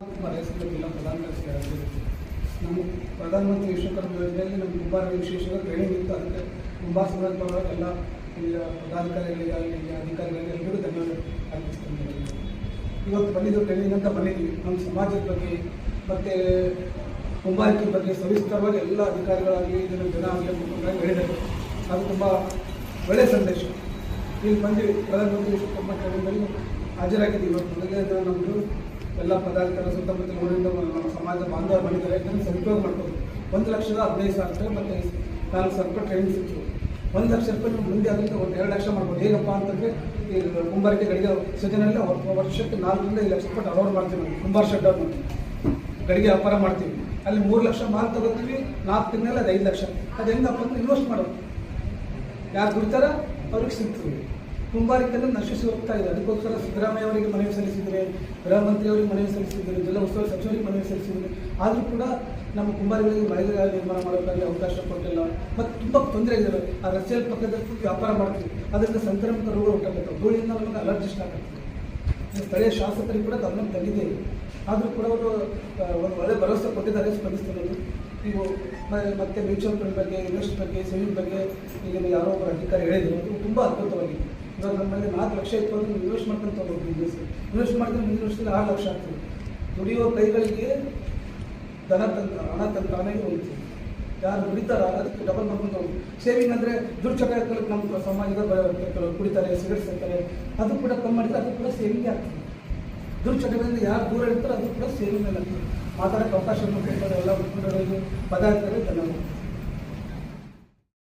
ಜಿಲ್ಲಾ ಪ್ರಧಾನ ಕಾರ್ಯದರ್ಶಿ ನಮ್ಮ ಪ್ರಧಾನಮಂತ್ರಿ ವಿಶ್ವಕರ್ಮ ಯೋಜನೆಯಲ್ಲಿ ನಮ್ಮ ಕುಂಬಾರ ವಿಶೇಷವಾಗಿ ಟ್ರೈನಿಂಗ್ ಇತ್ತು. ಅದಕ್ಕೆ ಕುಂಬಾರ ಸಂಘಟನೆಗಳ ಎಲ್ಲ ಇಲ್ಲಿಯ ಪದಾಧಿಕಾರಿಗಳಿಗೆ ಇಲ್ಲಿಯ ಅಧಿಕಾರಿಗಳಿಗೆ ಎಲ್ಲರಿಗೂ ಧನ್ಯವಾದ ಅರ್ಪಿಸ್ತೀನಿ. ಇವತ್ತು ಬಂದಿದ್ದು ಟ್ರೈನಿಂಗ್ ಅಂತ ಬಂದಿದ್ದೀವಿ. ನಮ್ಮ ಸಮಾಜದ ಬಗ್ಗೆ ಮತ್ತು ಕುಂಬಾರಿಕೆ ಬಗ್ಗೆ ಸವಿಸ್ತರವಾಗಿ ಎಲ್ಲ ಅಧಿಕಾರಿಗಳಾಗಲಿ ಇದನ್ನು ಜನ ಆಗಲಿ ಹೇಳಿದರು. ಅದು ತುಂಬ ಒಳ್ಳೆಯ ಸಂದೇಶ. ಇಲ್ಲಿ ಬಂದು ಪ್ರಧಾನಮಂತ್ರಿ ವಿಶ್ವಕರ್ಮ ಟ್ರೈನಿಂಗಲ್ಲಿ ಹಾಜರಾಗಿದ್ದೀವಿ. ಇವತ್ತು ಮೊದಲೇ ನಮ್ಮದು ಎಲ್ಲ ಪದಾಧಿಕಾರಿ ಸುತ್ತಮುತ್ತ ಊರಿಂದ ನಮ್ಮ ಸಮಾಜ ಬಾಂಧವರು ಬಂದಿದ್ದಾರೆ. ಇದನ್ನು ಸದುಪಯೋಗ ಮಾಡ್ಬೋದು. 1,15,000 ಮತ್ತು 4,000 ರೂಪಾಯಿ ಟ್ರೈನಿಂಗ್ ಸಿಕ್ತು. 1,00,000 ರೂಪಾಯಿ ನೀವು ಮುಂದೆ ಅದರಿಂದ 2 ಲಕ್ಷ ಮಾಡ್ಬೋದು. ಹೇಗಪ್ಪ ಅಂತಂದರೆ ಈ ಕುಂಬಾರಿಕೆ ಗಡಿಗೆ ಸೀಸನಲ್ಲಿ ವರ್ಷಕ್ಕೆ 4 ರಿಂದ 5 ಲಕ್ಷ ರೂಪಾಯಿ ಅಲೋಡ್ ಮಾಡ್ತೀವಿ. ನಾವು ಕುಂಬಾರ ಶೆಡ್ ಮಾಡ್ತೀವಿ, ಗಡಿಗೆ ವ್ಯಾಪಾರ ಮಾಡ್ತೀವಿ. ಅಲ್ಲಿ 3 ಲಕ್ಷ ಮಾಲ್ ತಗೋತೀವಿ. 4 ತಿಂಗಳಲ್ಲಿ ಅದು 5 ಲಕ್ಷ. ಅದು ಹೆಂಗಪ್ಪ ಅಂದ್ರೆ ಇನ್ವೆಸ್ಟ್ ಮಾಡೋದು. ಯಾರು ದುಡಿತಾರ ಅವ್ರಿಗೆ ಸಿಗ್ತದೆ. ಕುಂಬಾರಿಕೆಯನ್ನು ನಶಿಸಿ ಹೋಗ್ತಾ ಇದೆ. ಅದಕ್ಕೋಸ್ಕರ ಸಿದ್ದರಾಮಯ್ಯ ಅವರಿಗೆ ಮನವಿ ಸಲ್ಲಿಸಿದರೆ, ಗೃಹ ಮಂತ್ರಿಯವರಿಗೆ ಮನವಿ ಸಲ್ಲಿಸಿದ್ದಾರೆ, ಜಿಲ್ಲಾ ಉಸ್ತುವಾರಿ ಸಚಿವರಿಗೆ ಮನವಿ ಸಲ್ಲಿಸಿದ್ದಾರೆ. ಆದರೂ ಕೂಡ ನಮ್ಮ ಕುಂಬಾರಿಗಳಿಗೆ ಮಳೆಗಾಲ ನಿರ್ಮಾಣ ಮಾಡೋಕ್ಕಾಗಿ ಅವಕಾಶ ಕೊಟ್ಟಿಲ್ಲ. ಮತ್ತು ತುಂಬ ತೊಂದರೆ ಇದೆ. ಆ ರಸ್ತೆಯ ಪಕ್ಕದಲ್ಲಿ ವ್ಯಾಪಾರ ಮಾಡ್ತೀವಿ. ಅದರಿಂದ ಸಂಕ್ರಾಮಕ ರೋಗ ಉಂಟಾಗುತ್ತೆ. ಧೂಳಿಂದ ನಮಗೆ ಅಲರ್ಜಿ ಸ್ಟಾರ್ಟ್ ಆಗ್ತದೆ. ಸ್ಥಳೀಯ ಶಾಸಕರಿಗೆ ಕೂಡ ಗಮನ ತಂದಿದೆ. ಆದರೂ ಕೂಡ ಅವರು ಒಂದು ಒಳ್ಳೆ ಭರವಸೆ ಕೊಟ್ಟಿದ್ದಾರೆ, ಸ್ಪಂದಿಸ್ತಿರೋದು. ನೀವು ಮತ್ತೆ ಮ್ಯೂಚುವಲ್ ಫಂಡ್ ಬಗ್ಗೆ, ಇನ್ವೆಸ್ಟ್ ಬಗ್ಗೆ, ಸೇವಿಂಗ್ ಬಗ್ಗೆ ಈಗ ಯಾರೋ ಒಬ್ಬರು ಅಧಿಕಾರಿ ಹೇಳಿದರು. ಅದು ತುಂಬ ಅದ್ಭುತವಾಗಿದೆ. ಇವಾಗ ನಮ್ಮಲ್ಲಿ 4 ಲಕ್ಷ ಇತ್ತು ಅಂದರೆ ನೀವು ಇನ್ವೆಸ್ಟ್ ಮಾಡ್ಕೊಂಡು ತೊಗೊಳ್ಬೋದು. ಬಿಸ್ನೆಸ್ ಇನ್ವೆಸ್ಟ್ ಮಾಡಿದ್ರೆ ಮುಂದಿನ ವರ್ಷದಲ್ಲಿ 6 ಲಕ್ಷ ಆಗ್ತದೆ. ದುಡಿಯುವ ಕೈಗಳಿಗೆ ಹಣ ತಾನೇ ಹೋಗ್ತದೆ. ಯಾರು ದುಡಿತಾರ ಅದಕ್ಕೆ ಡಬಲ್ ಮಾಡ್ಕೊಂಡು ಹೋಗ್ಬೋದು. ಸೇವಿಂಗ್ ಅಂದರೆ ದುರ್ಚಟಕ್ಕೆ ನಮ್ಮ ಸಮಾಜದ ಕುಡಿತಾರೆ, ಸಿಗರೇಟ್ ಸೇರ್ತಾರೆ. ಅದು ಕೂಡ ಕಮ್ಮಿ ಮಾಡಿದ್ರೆ ಅದು ಕೂಡ ಸೇವಿಂಗ್ ಆಗ್ತದೆ. ದುರ್ಚಟಗಳಿಂದ ಯಾರು ದೂರ ಇರ್ತಾರೆ ಅದು ಕೂಡ ಸೇವಿಂಗ್ ಆಗ್ತದೆ. ಮಾತಾಡೋಕ್ಕೆ ಅವಕಾಶವನ್ನು ಕೊಡ್ತಾರೆ ಎಲ್ಲ ಮುಖಂಡರಿಗೆ, ಪದಾಧಿಕಾರಿ ಧನ್ಯವಾದ.